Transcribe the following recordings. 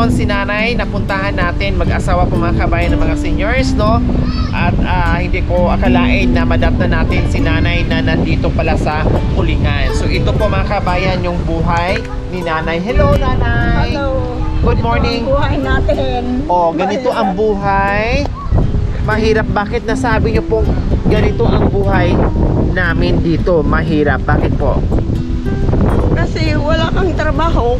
ngayon si nanay, napuntahan natin, mag-asawa po mga kabayan ng mga seniors, no? At hindi ko akalain na madat na natin si nanay na nandito pala sa Ulingan. So ito po mga kabayan yung buhay ni nanay. Hello nanay! Hello. Good morning! Ito ang buhay natin. Oh, ganito ang buhay. Mahirap. Bakit nasabi niyo po ganito ang buhay namin dito? Mahirap. Bakit po? Kasi wala kang trabaho.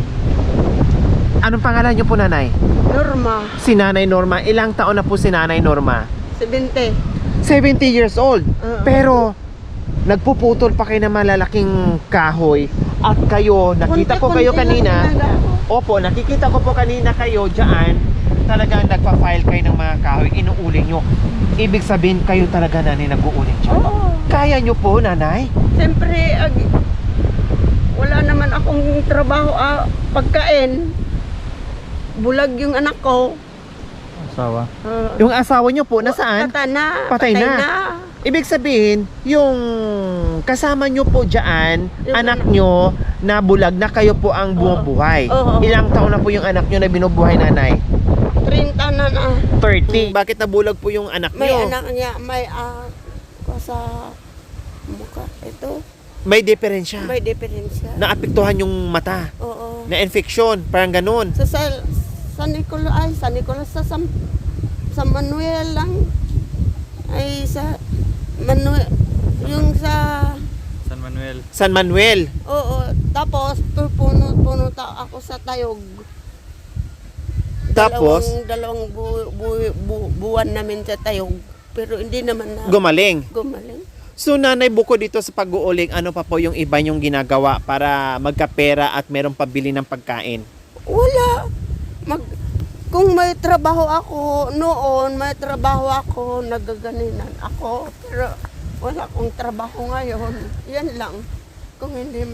Anong pangalan niyo po nanay? Norma, Si Nanay Norma. Ilang taon na po si Nanay Norma? 70. 70 years old. Oo. Pero nagpuputol pa kayo ng malalaking kahoy. At kayo, nakita ko kayo kanina. Opo, nakikita ko po kanina kayo dyan. Talagang nagpa-file kayo ng mga kahoy. Inuuling nyo. Ibig sabihin kayo talaga nanay nag-uuling dyan. Oo. Kaya nyo po nanay? Siyempre, wala naman akong trabaho. Pagkain, bulag yung anak ko. Asawa. Yung asawa nyo po, nasaan? Patay na. Ibig sabihin, yung kasama nyo po dyan, Yung anak anak. nyo na bulag na kayo po ang bumubuhay. Oo. Ilang taon na po yung anak nyo na binubuhay nanay? 30 na na. 30. Bakit nabulag po yung anak May nyo? anak niya, may sa mukha. Ito, May diferensya. may diferensya. Naapektuhan yung mata. Oo. Na infection, parang ganun. Sa San Nicolas, sa Manuel lang. Ay, sa Manuel, yung sa, San Manuel. San Manuel. oo, tapos puno ako sa Tayog. Tapos, Dalawang buwan namin sa Tayog. Pero hindi naman na gumaling. gumaling. So nanay, bukod dito sa pag-uuling, ano pa po yung iba yung ginagawa para magkapera at merong pabili ng pagkain? Wala. Kung may trabaho ako noon, nagaganinan ako. Pero wala akong trabaho ngayon. Yan lang. Kung hindi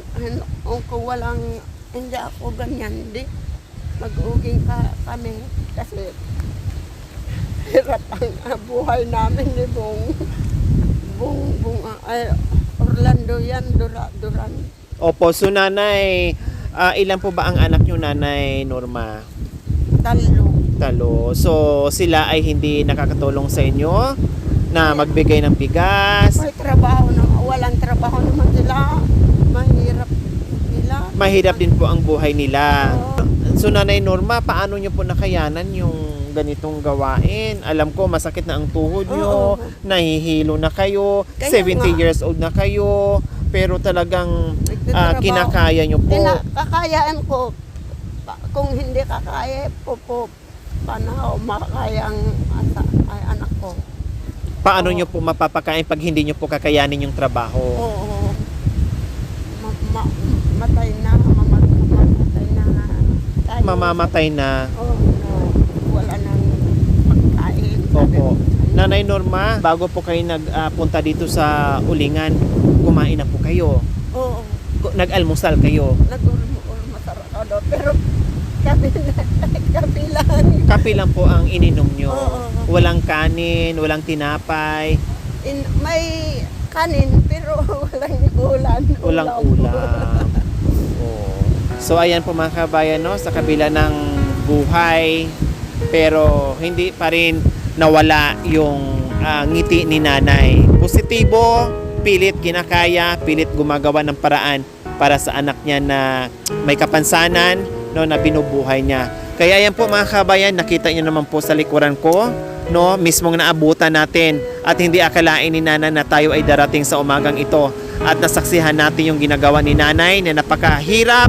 ako ganyan, di mag-uging kami. Kasi hirap ang buhay namin ni Orlando yan, Duran. Opo, so nanay, ilan po ba ang anak nyo nanay Norma? Talo. So sila ay hindi nakakatulong sa inyo na magbigay ng bigas. May trabaho na, walang trabaho naman sila. Mahirap nila. Mahirap din po ang buhay nila. Oo. So nanay Norma, paano nyo po nakayanan yung ganitong gawain? Alam ko masakit na ang tuhod nyo, Oo. nahihilo na kayo, Kaya 70 nga. years old na kayo, pero talagang Nagtatrabaho. kinakaya nyo po. Kakayaan ko. Kung hindi kakaya, paano makakaya ang anak ko. Paano Oo. nyo po mapapakain pag hindi nyo po kakayanin yung trabaho? Oo. Matay na. Mamamatay na. Tayo. Mamamatay na. Oo. Wala nang pagkain. Opo. Nanay Norma, bago po kayo nagpunta dito sa Ulingan, kumain na po kayo. Oo. Nag-almusal kayo. Masarap ako. Pero kapi lang. Kape lang po ang ininom nyo. Oo. Walang kanin, walang tinapay, May kanin pero walang ulan. walang ulam. Oo. So ayan po mga kabayan, no, sa kabila ng buhay, pero hindi pa rin nawala yung ngiti ni nanay. Positibo, pilit kinakaya, pilit gumagawa ng paraan para sa anak niya na may kapansanan, no, na binubuhay niya. Kaya yan po mga kabayan, nakita niyo naman po sa likuran ko, no, mismong naabutan natin at hindi akalain ni nanay na tayo ay darating sa umagang ito at nasaksihan natin yung ginagawa ni nanay na napakahirap,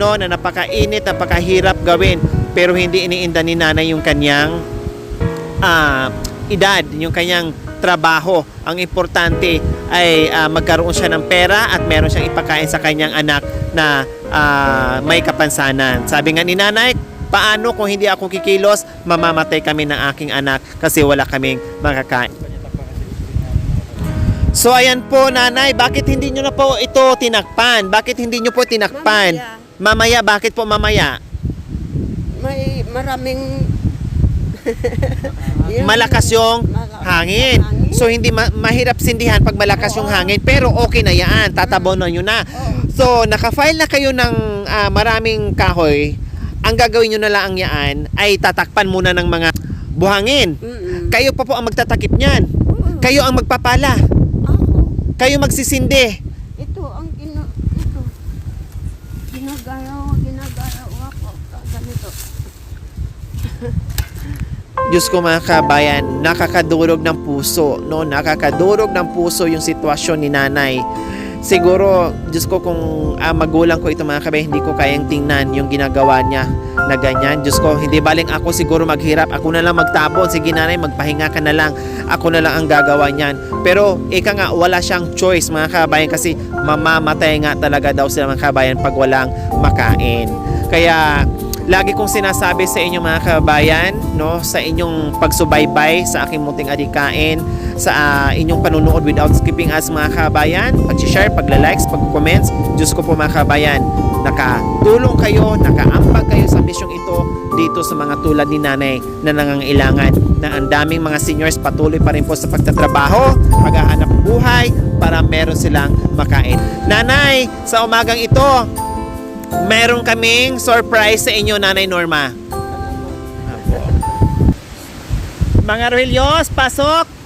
no, na napakainit, napakahirap gawin, pero hindi iniinda ni nanay yung kanyang edad, yung kanyang trabaho. Ang importante ay magkaroon siya ng pera at meron siyang ipakain sa kanyang anak na may kapansanan. Sabi nga ni nanay, paano kung hindi ako kikilos, mamamatay kami ng aking anak kasi wala kaming makakain. So ayan po nanay, bakit hindi nyo na po ito tinakpan? Bakit hindi nyo po tinakpan? Mamaya, bakit po mamaya? May maraming Malakas yung hangin. So hindi mahirap sindihan pag malakas yung hangin, pero okay na yan, tatabonan nyo na. So naka-file na kayo ng maraming kahoy ang gagawin nyo na lang yan ay tatakpan muna ng mga buhangin. Kayo pa po ang magtatakip niyan. Kayo ang magpapala. Ako, Kayo magsisindi. ito ang ginagawa ko. Ganito. Diyos ko mga kabayan, nakakadurog ng puso, no? Nakakadurog ng puso yung sitwasyon ni nanay. Siguro, Diyos ko, kung magulang ko ito mga kabayan, hindi ko kayang tingnan yung ginagawa niya na ganyan. Diyos ko, hindi baling ako siguro maghirap. Ako na lang magtabon. Sige nanay, magpahinga ka na lang. Ako na lang ang gagawa niyan. Pero, ika nga, wala siyang choice mga kabayan kasi mamamatay nga talaga daw sila mga kabayan pag walang makain. Kaya, lagi kong sinasabi sa inyo mga kabayan, no, sa inyong pagsubaybay sa aking munting adikain, sa inyong panunood without skipping ads mga kabayan, pag-share, pagla-likes, pag-comments, Diyos ko po mga kabayan, nakatulong kayo, nakaambag kayo sa misyong ito dito sa mga tulad ni nanay na nangangailangan, na ang daming mga seniors patuloy pa rin po sa pagtatrabaho, paghahanap buhay para meron silang makain. Nanay, sa umagang ito, meron kaming surprise sa inyo, Nanay Norma. Mga Rohelios, pasok!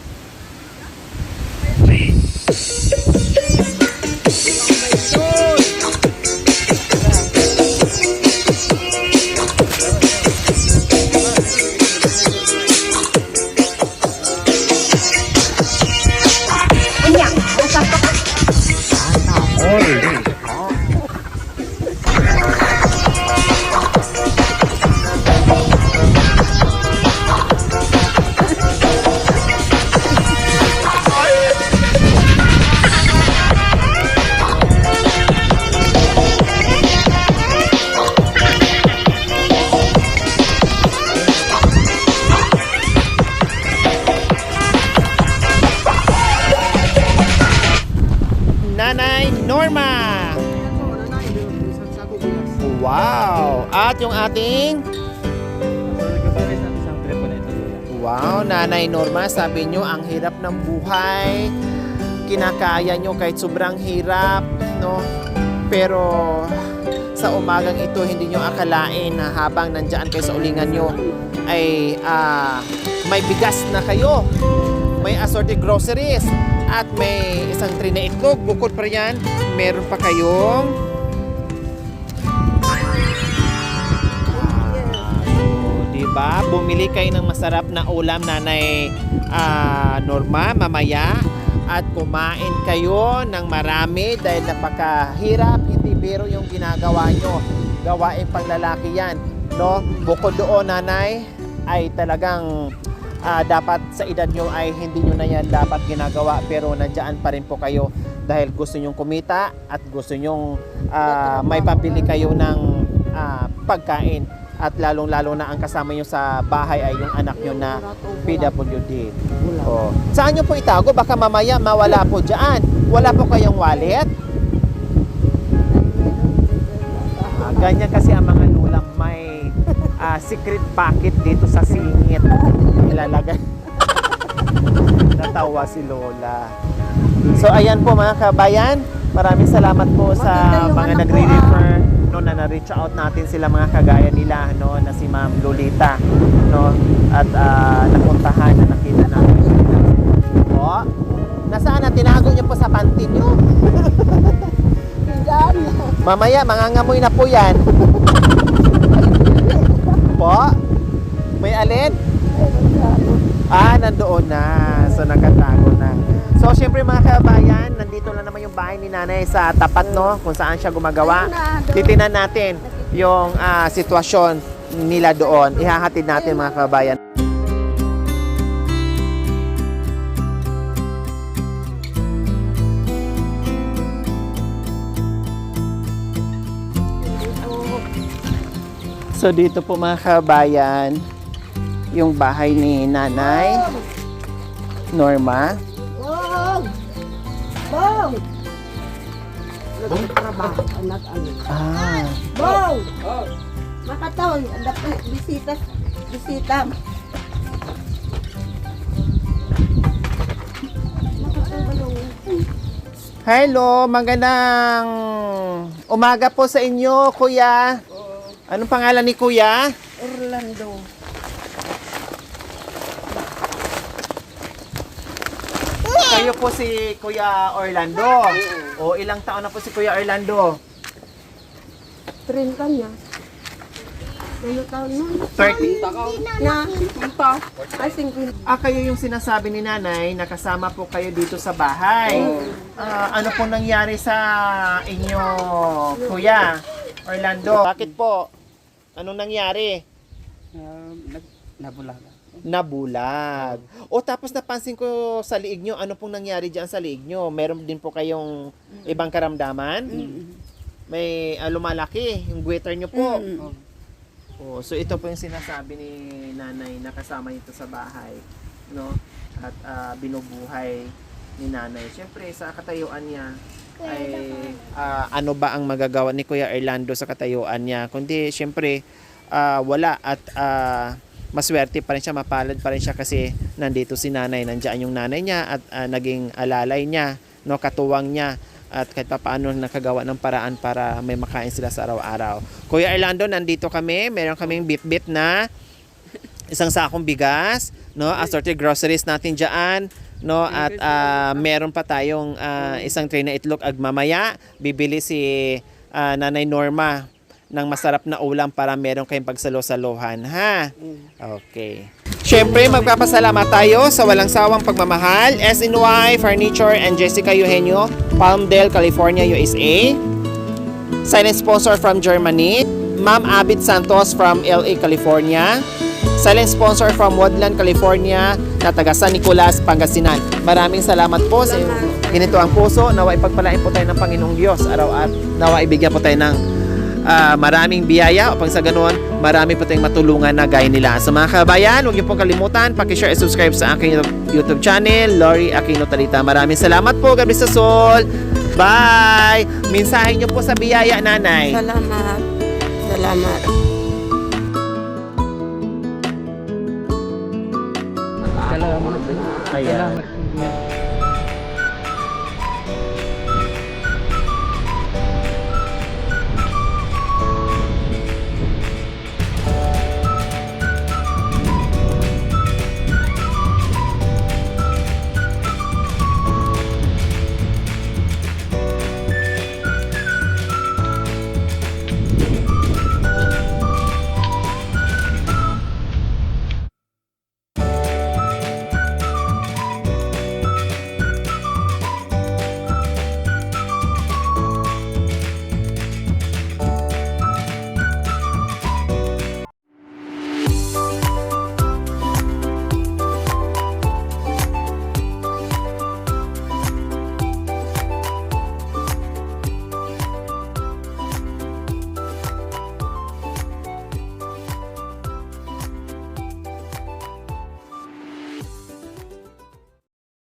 Nanay Norma! Wow! At yung ating... Wow, Nanay Norma, sabi nyo, ang hirap ng buhay. Kinakaya nyo kahit sobrang hirap, no? Pero sa umagang ito, hindi nyo akalain na habang nandyan kayo sa ulingan nyo, ay may bigas na kayo. May assorted groceries. At may isang tray na itlog. Bukod pa yan, meron pa kayong diba? Bumili kayo ng masarap na ulam, Nanay Norma, mamaya. At kumain kayo ng marami dahil napakahirap. Hindi biro yung ginagawa nyo. Gawain pang lalaki yan, no? Bukod doon, Nanay, ay talagang dapat sa edad nyo ay hindi nyo na yan dapat ginagawa, pero nandiyan pa rin po kayo dahil gusto nyong kumita at gusto nyong may pambili kayo ng pagkain, at lalong-lalo na ang kasama nyo sa bahay ay yung anak nyo na PWD. Oh. Saan nyo po itago? Baka mamaya mawala po dyan. Wala po kayong wallet? Ganyan kasi ang mga lulang may secret pocket dito sa singit. Ilalagay. Natawa si Lola. So ayan po mga kabayan, maraming salamat po sa mga nagre-refer, no, na na-reach out natin sila, mga kagaya nila, no, na si Ma'am Lolita, no, at napuntahan na nakita natin siya. O, nasaan na? Tinago niyo po sa panty niyo. Mamaya mangangamoy na po yan. Po? May alin? Nandoon na. So, nakatago na. So, syempre mga kabayan, nandito na naman yung bahay ni nanay sa tapat, no? Kung saan siya gumagawa. Titinan natin yung sitwasyon nila doon. Ihahatid natin mga kabayan. So, dito po mga kabayan, yung bahay ni Nanay Norma. Bong! Bong! Nagtatrabaho, anak. Bong! Makataw, bisita. Hello, magandang umaga po sa inyo, kuya. Anong pangalan ni Kuya? Orlando. Kayo po si Kuya Orlando. O ilang taon na po si Kuya Orlando? 30 niya. Ano taon nun? 30. Na, ito. Ay, 50. Kayo yung sinasabi ni nanay, nakasama po kayo dito sa bahay. Ano po nangyari sa inyo, Kuya Orlando? Bakit po? Anong nangyari? Nabulaga. Nabulag. O tapos napansin ko sa liig nyo, ano pong nangyari dyan sa liig nyo? Meron din po kayong ibang karamdaman? May lumalaki, yung guitar nyo po. Oh, so ito po yung sinasabi ni nanay na kasama nito sa bahay, no? At binubuhay ni nanay. Siyempre sa katayuan niya ay ano ba ang magagawa ni Kuya Orlando sa katayuan niya? Kundi siyempre wala at maswerte pa rin siya, mapalad pa rin siya kasi nandito si nanay, nandiyan yung nanay niya at naging alalay niya, no, katuwang niya. At kahit pa paano nakagawa ng paraan para may makain sila sa araw-araw. Kuya Orlando, nandito kami. Meron kaming bit-bit na isang sakong bigas, no? Assorted groceries natin dyan, no? At meron pa tayong isang tray na itlog agmamaya. Bibili si Nanay Norma ng masarap na ulam para meron kayong pagsalo-saluhan, ha? Okay. Siyempre, magpapasalamat tayo sa walang sawang pagmamahal, SNY Furniture and Jessica Eugenio, Palmdale, California, USA. Silent sponsor from Germany, Ma'am Abit Santos from LA, California. Silent sponsor from Woodland, California, na taga San Nicolas, Pangasinan. Maraming salamat po sa ginito ang puso. Nawa ipagpalain po tayo ng Panginoong Diyos araw at nawa ibigyan po tayo ng maraming biyaya upang sa ganoon marami po tayong matulungan na gaya nila. Sa mga kabayan, huwag niyo pong kalimutan pakishare at subscribe sa aking YouTube channel, Lori Aquino Talita. Maraming salamat po. God bless us all. Bye! Mensahe niyo po sa biyaya, nanay. Salamat. Salamat. Salamat. Ayan. Salamat.